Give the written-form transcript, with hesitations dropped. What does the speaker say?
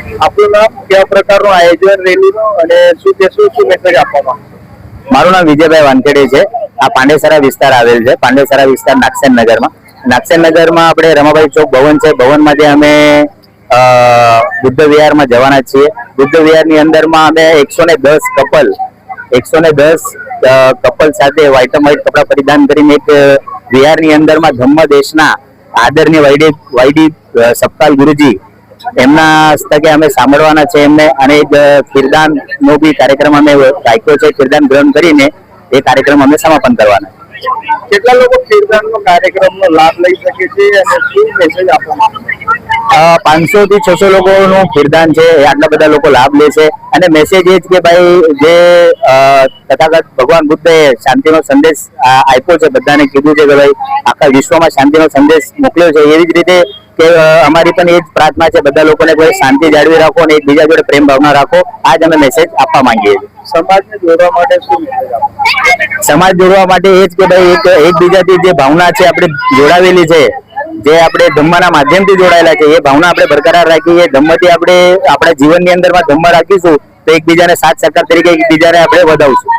આપણું નામ, કેવા પ્રકારનું આયોજન રેલીનું અને શું કહેશો, શું મેસેજ આપવામાં? મારું નામ વિજયભાઈ વાનખેડે છે. આ પાંડેસરા વિસ્તાર આવેલ છે. પાંડેસરા વિસ્તાર નાગસેન નગરમાં. નાગસેન નગરમાં આપણે રમાભાઈ ચોક ભવન છે. ભવનમાંથી અમે બુદ્ધ વિહારમાં જવાના છીએ. બુદ્ધ વિહારની અંદરમાં અમે 110 કપલ સાથે વ્હાઈટ કપડા પરિધાન કરીને એક વિહારની અંદરમાં ધમ્મ દેશના આદરણીય વાયડી સપકાલ ગુરુજી એમના હસ્તકે અમે સાંભળવાના છે એમને, અને એક કીર્તન નો બી કાર્યક્રમ અમે રાખ્યો છે. કીર્તન ગ્રહણ કરીને એ કાર્યક્રમ અમે સમાપન કરવાના. કેટલા લોકો કીર્તનનો કાર્યક્રમનો લાભ લઈ શકે છે અને શું મેસેજ આપવામાં? 500 થી 600 લોકોનું કીર્તન છે. આટલા બધા લોકો લાભ લે છે. અને મેસેજ એ જ કે ભાઈ જે તથાગત ભગવાન બુદ્ધે શાંતિનો સંદેશ આપ્યો છે, બધાને કીધું છે કે ભાઈ આખા વિશ્વમાં શાંતિનો સંદેશ મોકલ્યો છે. એવી જ રીતે કે અમારી પણ એ જ પ્રાર્થના છે બધા લોકોને કે શાંતિ જાળવી રાખો અને એકબીજા જોડે પ્રેમ ભાવના રાખો. આ જ અમે મેસેજ આપવા માંગીએ છીએ. સમાજને જોડવા માટે શું મેસેજ આપો? સમાજ જોડવા માટે એ જ કે ભાઈ એકબીજાથી જે ભાવના છે આપણે જોડાવેલી છે, જે આપણે ધમ્મના માધ્યમથી જોડાયેલા છે, એ ભાવના આપણે બરકરાર રાખીએ. ધમ્મથી આપણે આપણા જીવનની અંદરમાં ધમ્મ રાખીશું તો એકબીજાને સાથ સહકાર તરીકે એકબીજાને આપણે વધાવશું.